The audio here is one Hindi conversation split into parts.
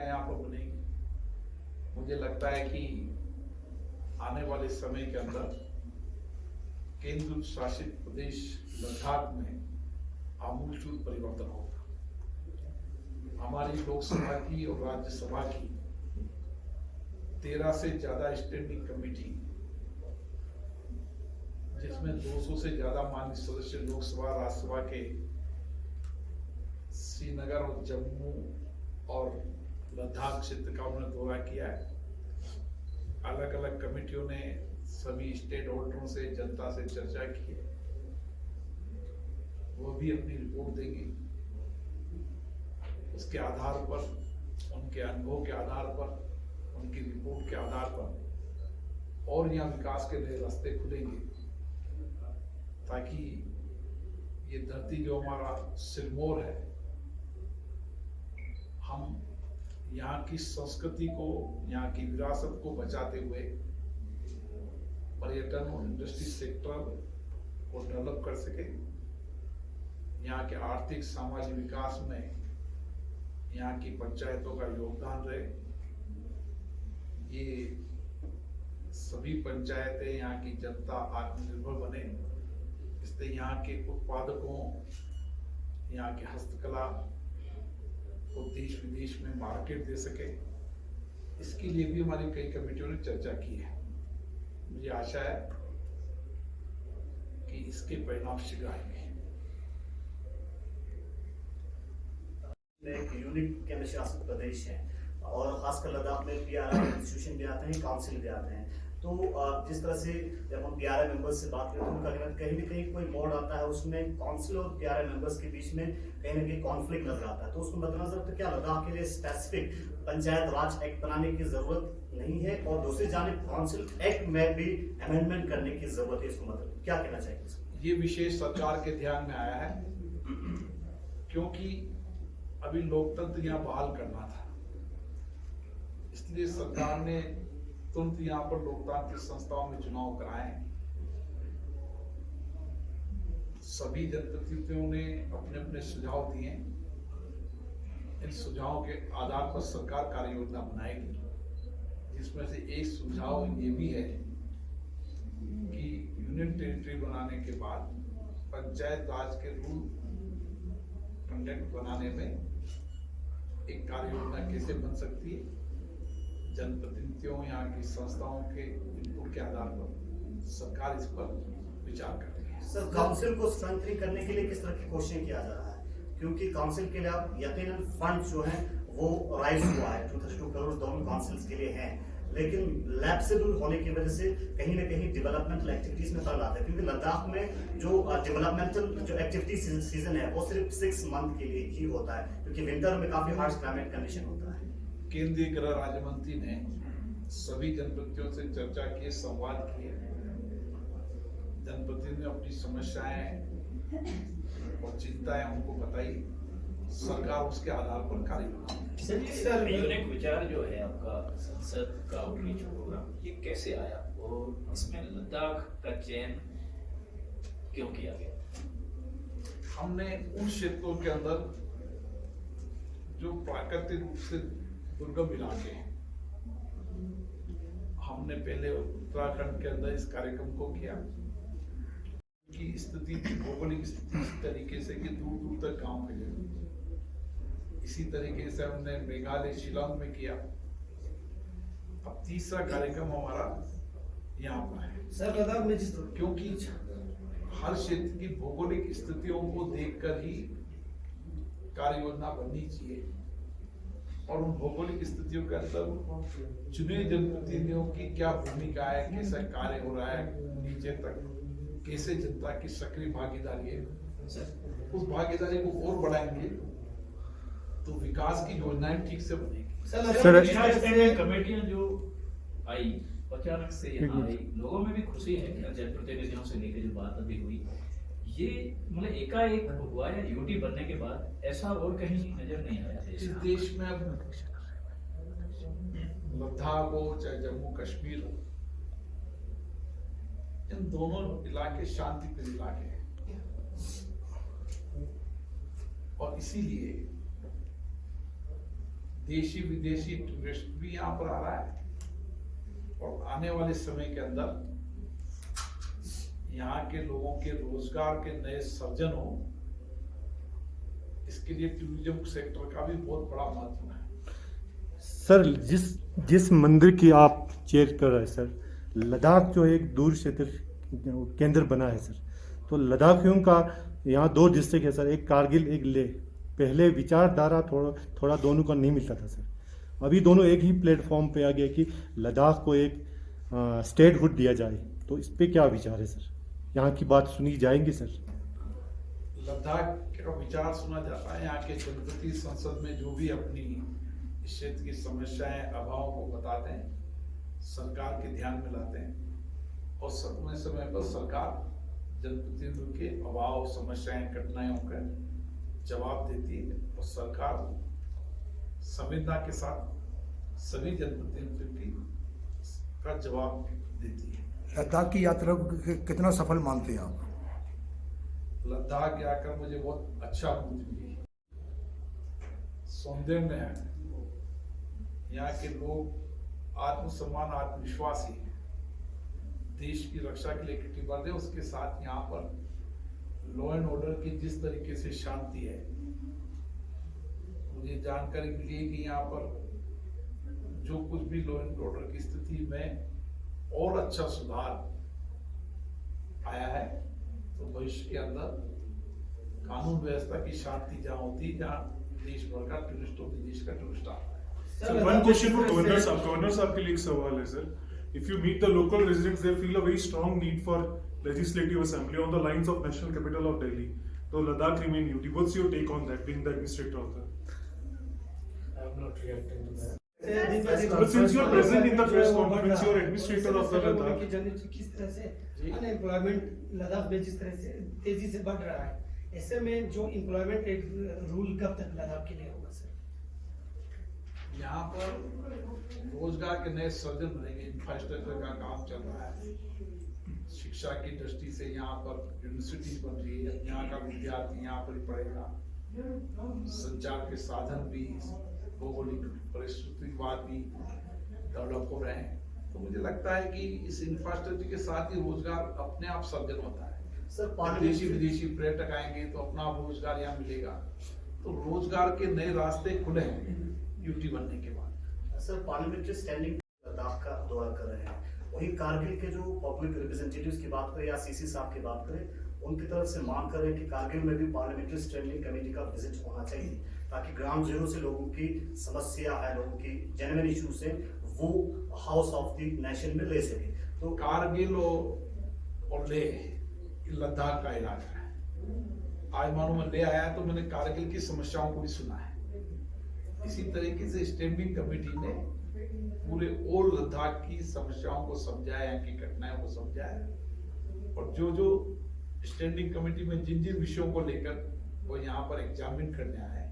यहाँ पर बनेगी। मुझे लगता है कि आने वाले समय के अंदर केंद्र शासित प्रदेश लद्दाख में आमूलचूल परिवर्तन होगा। हमारी लोकसभा की और राज्यसभा की 13 से ज्यादा स्टैंडिंग कमेटी, जिसमें 200 से ज्यादा माननीय सदस्य लोकसभा राज्यसभा के श्रीनगर और जम्मू और लद्दाख क्षेत्र का उन्होंने दौरा किया है। अलग अलग कमेटियों ने सभी स्टेट होल्डरों से, जनता से चर्चा की है। वो भी अपनी रिपोर्ट देंगे। उसके आधार पर, उनके अनुभव के आधार पर, उनकी रिपोर्ट के आधार पर और यहाँ विकास के नए रास्ते खुलेंगे, ताकि ये धरती जो हमारा सिरमौर है, हम यहाँ की संस्कृति को, यहाँ की विरासत को बचाते हुए पर्यटन और इंडस्ट्री सेक्टर को डेवलप कर सके। यहाँ के आर्थिक सामाजिक विकास में यहाँ की पंचायतों का योगदान रहे। ये सभी पंचायतें, यहाँ की जनता आत्मनिर्भर बने, इससे यहाँ के उत्पादकों, यहाँ की हस्तकला को देश विदेश में मार्केट दे सके। इसके लिए भी हमारी कई कमेटियों ने चर्चा की है। मुझे आशा है कि इसके परिणाम शीघ्र आएंगे। एक यूनिट केंद्र शासित प्रदेश है और खासकर लद्दाख में पीआरआई इंस्टीट्यूशन भी आते हैं, काउंसिल भी आते हैं। तो जिस तरह से जब हम पीआरआई मेंबर्स से बात करते हैं तो कहीं ना कहीं कोई मोड़ आता है, उसमें काउंसिल और पीआरआई मेंबर्स के बीच में कहीं ना कहीं कॉन्फ्लिक्ट नजर आता है। तो उसको मद्देनजर रखते क्या लद्दाख के लिए स्पेसिफिक पंचायत राज एक्ट बनाने की जरूरत नहीं है, और दूसरी जानिब काउंसिल एक्ट में भी अमेंडमेंट करने की जरूरत है? इसको मतलब क्या कहना चाहिए? ये विषय सरकार के ध्यान में आया है, क्योंकि अभी लोकतंत्र यहाँ बहाल करना था, इसलिए सरकार ने तुरंत यहाँ पर लोकतांत्रिक संस्थाओं में चुनाव कराए। सभी जनप्रतिनिधियों ने अपने अपने सुझाव दिए। इन सुझावों के आधार पर सरकार कार्य योजना बनाएगी, जिसमें से एक सुझाव ये भी है कि यूनियन टेरिटरी बनाने के बाद पंचायत राज के रूल कंडक्ट बनाने में एक कार्य योजना कैसे बन सकती है। जनप्रतिनिधियों, यहाँ की संस्थाओं के इनपुट के आधार पर सरकार इस पर विचार कर रही है। सर, काउंसिल को स्ट्रेंथनिंग करने के लिए किस तरह की कोशिशें किया जा रहा है? क्योंकि काउंसिल के लिए अब यकीनन फंड जो है वो राइज हुआ है, 232 करोड़ दोनों काउंसिल्स के लिए हैं, लेकिन लैप्सेबल होने की वजह से कहीं ना कहीं डेवलपमेंटल एक्टिविटीज में फर्क आता है। क्योंकि लद्दाख में जो डेवलपमेंटल जो एक्टिविटी सीजन है वो सिर्फ 6 मंथ के लिए ही होता है, क्योंकि विंटर में काफी हार्श क्लाइमेट कंडीशन होता है। केंद्रीय गृह राज्य मंत्री ने सभी जनप्रतिनिधियों से चर्चा की, संवाद किए। जनप्रतिनिधि ने अपनी समस्याएं और चिंताएं उनको बताई। सरकार उसके आधार पर कार्य सर, यूनिक विचार जो है आपका संसद का आउटरीच प्रोग्राम, ये कैसे आया और इसमें लद्दाख का चयन क्यों किया गया? हमने उन क्षेत्रों के अंदर जो प्राकृतिक रूप से दुर्गम इलाके हैं, हमने पहले उत्तराखंड के अंदर इस कार्यक्रम को किया कि स्थिति, भौगोलिक स्थिति इस तरीके से कि दूर दूर तक गांव फैले। इसी तरीके से हमने मेघालय शिलांग में किया। अब तीसरा कार्यक्रम हमारा यहाँ पर है सर लद्दाख में, क्योंकि हर क्षेत्र की भौगोलिक स्थितियों को देखकर ही कार्य योजना बननी चाहिए, और उन भौगोलिक स्थितियों के अंदर चुने जनप्रतिनिधियों की क्या भूमिका है, कैसा कार्य हो रहा है, नीचे तक कैसे जनता की सक्रिय भागीदारी है, उस भागीदारी को और बढ़ाएंगे तो विकास की योजनाएं ठीक से बनेगी। सर, कमेटियां जो आई अचानक से यहाँ आई, लोगों में भी खुशी है कि जनप्रतिनिधियों से लेकर जो बात अभी हुई, ये मतलब एकाएक हुआ है यूटी बनने के बाद? ऐसा और कहीं नजर नहीं आया इस देश में। अब लद्दाख हो चाहे जम्मू कश्मीर हो, इन दोनों इलाके शांतिप्रिय इलाके हैं, और इसीलिए देशी विदेशी टूरिस्ट भी यहाँ पर आ रहा है और आने वाले समय के अंदर यहाँ के लोगों के रोजगार के नए सृजन हो, इसके लिए टूरिज्म सेक्टर का भी बहुत बड़ा महत्व है। सर जिस मंदिर की आप चेयर कर रहे हैं सर, लद्दाख जो एक दूर क्षेत्र केंद्र बना है सर, तो लद्दाखियों का यहाँ 2 डिस्ट्रिक्ट है सर, एक कारगिल एक लेह। पहले विचारधारा थोड़ा दोनों का नहीं मिलता था सर, अभी दोनों एक ही प्लेटफॉर्म पे आ गया कि लद्दाख को एक स्टेटहुड दिया जाए, तो इस पे क्या विचार है सर? यहाँ की बात सुनी जाएंगी सर? लद्दाख का विचार सुना जाता है, यहाँ के जनप्रति संसद में जो भी अपनी इस क्षेत्र की समस्याएं अभावों को बताते हैं, सरकार के ध्यान में लाते हैं और समय समय पर सरकार जनप्रतिनिधियों के अभाव समस्याएं कठिनाइयों का जवाब देती है और सरकार संवेदना के साथ सभी जनप्रतिनिधियों की का जवाब देती है। लद्दाख की यात्रा को कितना सफल मानते हैं आप? लद्दाख आकर मुझे बहुत अच्छा अनुभूति मिली, सौंदर्य है, यहाँ के लोग आत्मसम्मान आत्मविश्वासी हैं, देश की रक्षा के लिए कटिबद्ध है। उसके साथ यहाँ पर लॉ एंड ऑर्डर की जिस तरीके से शांति है, मुझे जानकारी मिली है कि यहाँ पर जो कुछ भी लॉ एंड ऑर्डर की स्थिति में और अच्छा सुधार आया है, तो भविष्य के अंदर कानून व्यवस्था की शांति जहाँ होती है, जहाँ देश भर का टूरिस्ट और विदेश का टूरिस्ट आता है। Sir, one question for governor साहब। governor साहब के लिए एक सवाल है sir. If you meet the local residents, they feel a very strong need for legislative assembly on the lines of national capital of Delhi. So Ladakh remain UT. What's your take on that, being the administrator of that? I'm not reacting to that. But since you are present in the press conference, you are administrator of the Ladakh. किस तरह से अनएम्प्लॉयमेंट लद्दाख में जिस तरह से तेजी से बढ़ रहा है, ऐसे में जो एम्प्लॉयमेंट एक रूल कब तक लद्दाख के लिए होगा सर? यहाँ पर रोजगार के नए सृजन बनेंगे, इंफ्रास्ट्रक्चर का काम चल रहा है, शिक्षा की दृष्टि से यहाँ पर यूनिवर्सिटी बन रही है, यहाँ का विद्यार्थी यहाँ पर ही पढ़ेगा, संचार के साधन भी, भौगोलिक परिस्थितिवाद भी डेवलप हो रहे हैं, तो मुझे लगता है कि इस इंफ्रास्ट्रक्चर के साथ ही रोजगार अपने आप सृजन होता है। सर देशी विदेशी पर्यटक आएंगे तो अपना रोजगार यहाँ मिलेगा, तो रोजगार के नए रास्ते खुले हैं यूटी बनने के बाद। सर पार्लियामेंट्री स्टैंडिंग लद्दाख का दौरा कर रहे हैं, वहीं कारगिल के जो पब्लिक रिप्रेजेंटेटिव्स की बात करें या सीसी साहब की बात करें, उनकी तरफ से मांग कर रहे हैं कि कारगिल में भी पार्लियामेंट्री स्टैंडिंग कमेटी का विजिट होना चाहिए, ताकि ग्राउंड जीरो से लोगों की समस्या है, लोगों की जेन्युइन इश्यूज है, वो हाउस ऑफ द नेशन में ले सके। तो कारगिल और लेह लद्दाख का इलाका है। आज मानो मैं ले आया तो मैंने कारगिल की समस्याओं को भी सुना है। इसी तरीके से स्टैंडिंग कमेटी ने पूरे ओल्ड लद्दाख की समस्याओं को समझाया, यहाँ की घटनाओं को समझाया, और जो स्टैंडिंग कमेटी में जिन जिन विषयों को लेकर वो यहाँ पर एग्जामिन करने आए,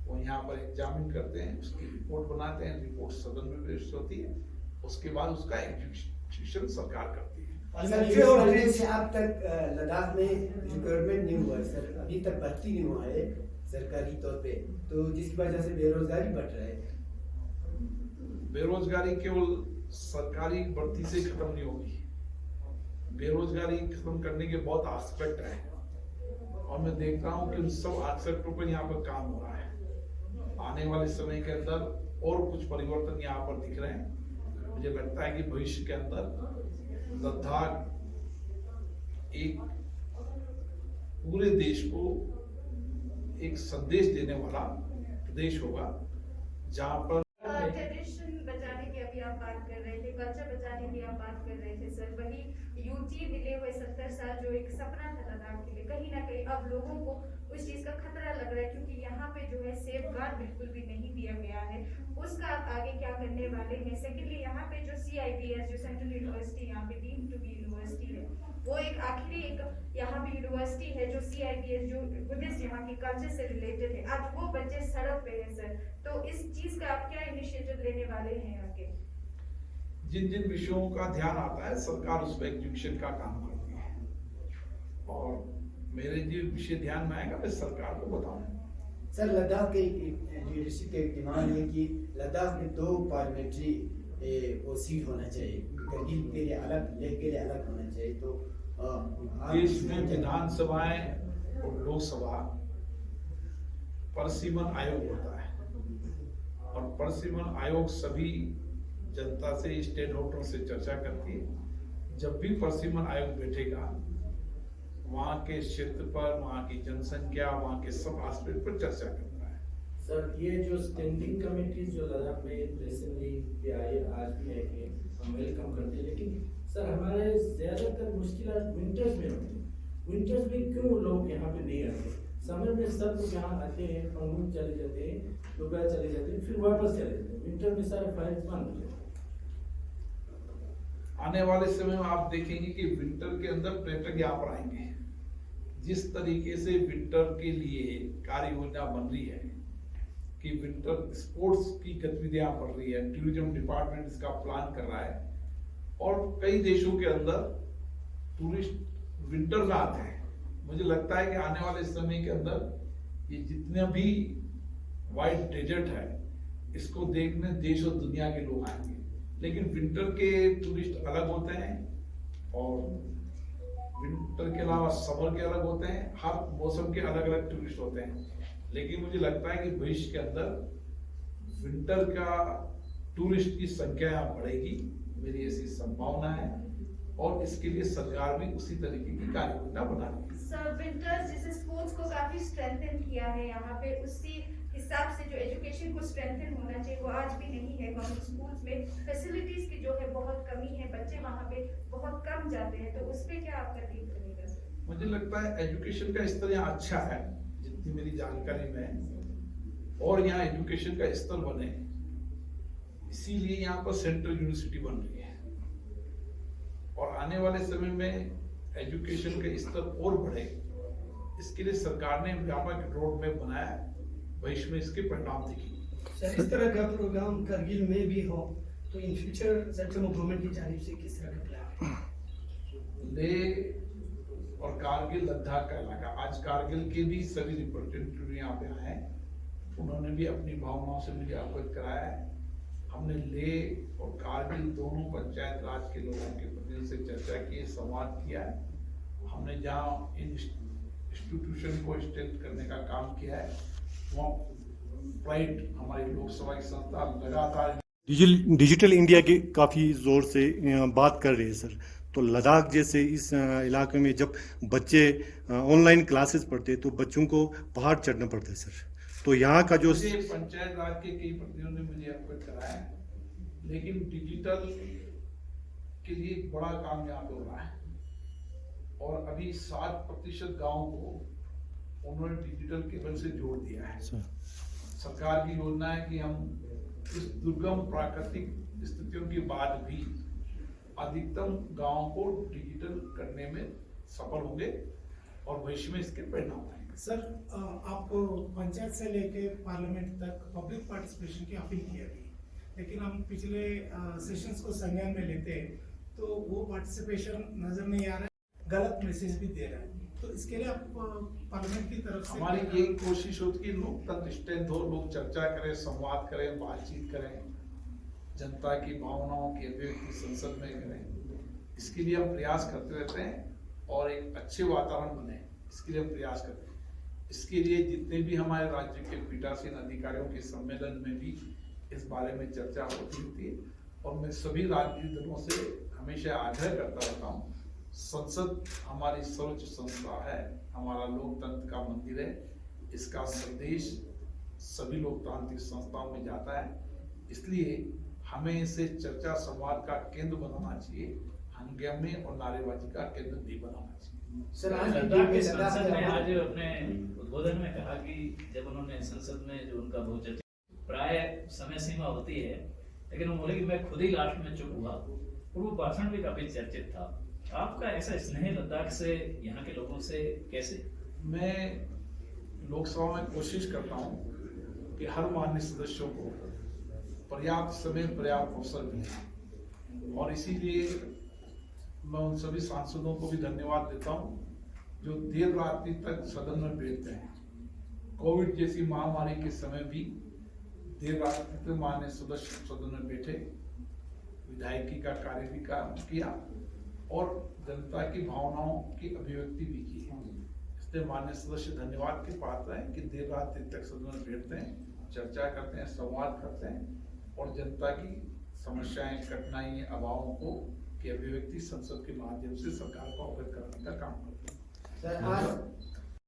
वो यहाँ पर एग्जामिन करते हैं, उसकी रिपोर्ट बनाते हैं, रिपोर्ट सदन में पेश होती है, उसके बाद उसका एग्जीक्यूशन सरकार करती है। सर और ट्रेन से अब तक लद्दाख में रिक्रूटमेंट नहीं हुआ सर, अभी तक भर्ती नहीं हुआ है सरकारी तौर पे, तो जिसकी वजह से बेरोजगारी बढ़ रहा है। बेरोजगारी केवल सरकारी भर्ती से खत्म नहीं होगी, बेरोजगारी खत्म करने के बहुत एस्पेक्ट है, और मैं देख रहा हूँ कि उन सब एस्पेक्टों पर यहाँ पर काम हो रहा है। आने वाले समय के अंदर और कुछ परिवर्तन यहाँ पर दिख रहे हैं। मुझे लगता है कि भविष्य के अंदर लद्दाख एक पूरे देश को एक संदेश देने वाला प्रदेश होगा, जहाँ पर ट्रेडिशन बचाने की अभी आप बात कर रहे थे, कल्चर बचाने की आप बात कर रहे थे सर, वही यूटी मिले हुए 70 साल जो एक सपना था लद्दाख के लिए, कहीं ना कहीं अब लोगों को उस चीज का खतरा लग रहा है, क्योंकि यहाँ पे जो है सेफ गार्ड बिल्कुल भी नहीं दिया गया है। उसका आप आगे क्या करने वाले हैं? सेकेंडली यहाँ पे जो CIBS जो सेंट्रल यूनिवर्सिटी यहाँ पे डीम्ड टू बी यूनिवर्सिटी है, वो एक आखिरी एक यहाँ भी यूनिवर्सिटी है जो CIBS जो बुद्धिस्ट यहाँ की कल्चर से रिलेटेड है, आज वो बच्चे सड़क पे है सर, तो इस चीज का आप क्या इनिशिएटिव लेने वाले हैं आगे? जिन जिन विषयों का ध्यान आता है सरकार उस पर एग्जीक्यूशन का काम करती है, और मेरे जो विषय ध्यान में आएगा मैं सरकार को बताऊंगा। सर लद्दाख के लीडरशिप की एक डिमांड है कि लद्दाख में 2 पार्लियामेंट्री वो सीट होना चाहिए, करगिल के लिए अलग, लेह के लिए अलग होना चाहिए। तो देश में विधानसभाएं और लोकसभा परिसीमन आयोग होता है और परिसीमन आयोग सभी जनता से, स्टेट होल्डर से चर्चा करती है। जब भी परिसीमन आयोग बैठेगा वहां के क्षेत्र पर, वहां की जनसंख्या, वहां के सब एस्पेक्ट पर चर्चा करता है। सर ये जो स्टैंडिंग कमेटी जो लद्दाख में रिसेंटली भी आई, आज भी है कि हम वेलकम करते हैं, लेकिन सर हमारे ज्यादातर मुश्किलात विंटर्स में होती है। विंटर्स में क्यों लोग यहाँ पे नहीं आते? समर में सब लोग यहाँ आते हैं, पंगुल चले जाते हैं, दोपहर चले जाते हैं, फिर वापस चले जाते हैं। विंटर में सारे फाइल्स बंद हो जाते हैं। आने वाले समय में आप देखेंगे कि विंटर के अंदर पर्यटक यहाँ पर आएंगे। जिस तरीके से विंटर के लिए कार्य योजना बन रही है कि विंटर स्पोर्ट्स की गतिविधियां बढ़ रही है, टूरिज्म डिपार्टमेंट इसका प्लान कर रहा है और कई देशों के अंदर टूरिस्ट विंटर में आते हैं। मुझे लगता है कि आने वाले समय के अंदर ये जितने भी वाइट डेजर्ट है इसको देखने देश और दुनिया के लोग आएंगे। लेकिन विंटर के टूरिस्ट अलग होते हैं और विंटर के अलावा समर के अलग होते हैं। हर मौसम के अलग अलग टूरिस्ट होते हैं। लेकिन मुझे लगता है कि भविष्य के अंदर विंटर का टूरिस्ट की संख्या बढ़ेगी, मेरी ऐसी संभावना है और इसके लिए सरकार भी उसी तरीके की कार्य योजना बना रही है। सर विंटर्स जैसे स्पोर्ट्स को काफी स्ट्रेंथन किया है यहाँ पे, उसी हिसाब से जो एजुकेशन को स्ट्रेंथन होना चाहिए वो आज भी नहीं है। गवर्नमेंट स्कूल्स में फैसिलिटीज की जो है बहुत कमी है, बच्चे वहाँ पे बहुत कम जाते हैं, तो उस पे क्या आपका टीम करेगा सर? मुझे लगता है एजुकेशन का स्तर यहाँ अच्छा है जितनी मेरी जानकारी में है और यहाँ एजुकेशन का स्तर बने इसीलिए यहाँ पर सेंट्रल यूनिवर्सिटी बन रही है और आने वाले समय में एजुकेशन का स्तर और बढ़े इसके लिए सरकार ने व्यापक रोड मैप बनाया है। भविष्य में इसके परिणाम दिखेंगे। सर इस तरह का प्रोग्राम करगिल में भी हो तो इन फ्यूचर सेंट्रल गवर्नमेंट की जानिब से किस तरह का प्लान है? लेह और कारगिल लद्दाख का इलाका, आज कारगिल के भी सभी रिप्रेजेंटेटिव यहाँ पे आए हैं, उन्होंने भी अपनी भावनाओं से मुझे अवगत कराया है। हमने लेह और कारगिल दोनों पंचायत राज के लोगों के प्रतिनिधि से चर्चा की, संवाद किया है। हमने जहाँ इन इंस्टीट्यूशन को स्ट्रेंथ करने का काम किया है वहाँ प्राइड हमारी लोकसभा की संस्था लगातार डिजिटल इंडिया की काफ़ी ज़ोर से बात कर रही है सर। तो लद्दाख जैसे इस इलाके में जब बच्चे ऑनलाइन क्लासेस पढ़ते हैं तो बच्चों को पहाड़ चढ़ना पड़ता है सर। तो यहाँ का जो पंचायत राज के कई प्रतिनिधियों ने मुझे अवगत कराया है, लेकिन डिजिटल के लिए एक बड़ा काम यहाँ पे हो रहा है और अभी 60% गाँव को उन्होंने डिजिटल केबल से जोड़ दिया है। सरकार की योजना है कि हम इस दुर्गम प्राकृतिक स्थितियों के बाद भी अधिकतम गांवों को डिजिटल करने में सफल होंगे और भविष्य में इसके परिणाम आएंगे। सर आप पंचायत से लेके पार्लियामेंट तक पब्लिक पार्टिसिपेशन की अपील की गई, लेकिन हम पिछले सेशंस को संज्ञान में लेते हैं तो वो पार्टिसिपेशन नजर नहीं आ रहा है, गलत मैसेज भी दे रहा है। तो इसके लिए आप पार्लियामेंट की तरफ से हमारी यही कोशिश होती है कि लोकतंत्र स्ट्रेंथ हो, लोग चर्चा करें, संवाद करें, बातचीत करें, जनता की भावनाओं की अभिव्यक्ति संसद में करें। इसके लिए हम प्रयास करते रहते हैं और एक अच्छे वातावरण बने इसके लिए हम प्रयास करते हैं। इसके लिए जितने भी हमारे राज्य के पीठासीन अधिकारियों के सम्मेलन में भी इस बारे में चर्चा होती रहती है और मैं सभी राजनीतिक दलों से हमेशा आग्रह करता रहता हूँ, संसद हमारी सर्वोच्च संस्था है, हमारा लोकतंत्र का मंदिर है, इसका संदेश सभी लोकतांत्रिक संस्थाओं में जाता है, इसलिए हमें इसे चर्चा संवाद का केंद्र बनाना चाहिए, हंगामे और नारेबाजी का केंद्र नहीं बनाना चाहिए। सर लद्दाख के सांसद ने आज अपने उद्बोधन में कहा कि जब उन्होंने संसद में जो उनका बहुचर्चित प्राय समय सीमा होती है, लेकिन वो बोले कि मैं खुद ही लास्ट में चुप हुआ और वो भाषण भी काफी चर्चित था। आपका ऐसा स्नेह लद्दाख से, यहाँ के लोगों से कैसे? मैं लोकसभा में कोशिश करता हूँ कि हर माननीय सदस्यों को पर्याप्त समय पर्याप्त अवसर मिले और इसीलिए मैं उन सभी सांसदों को भी धन्यवाद देता हूँ जो देर रात्रि तक सदन में बैठते हैं कोविड जैसी महामारी के समय भी देर रात तक मान्य सदस्य सदन में बैठे विधायकी का कार्य भी किया और जनता की भावनाओं की अभिव्यक्ति भी की। इसलिए मान्य सदस्य धन्यवाद के पात्र हैं कि देर रात तक सदन में बैठते हैं, चर्चा करते हैं, संवाद करते हैं और जनता की समस्याएं, कठिनाई, अभावों को की अभिव्यक्ति संसद के माध्यम से सरकार को अवगत कराने का काम करते हैं। सर आज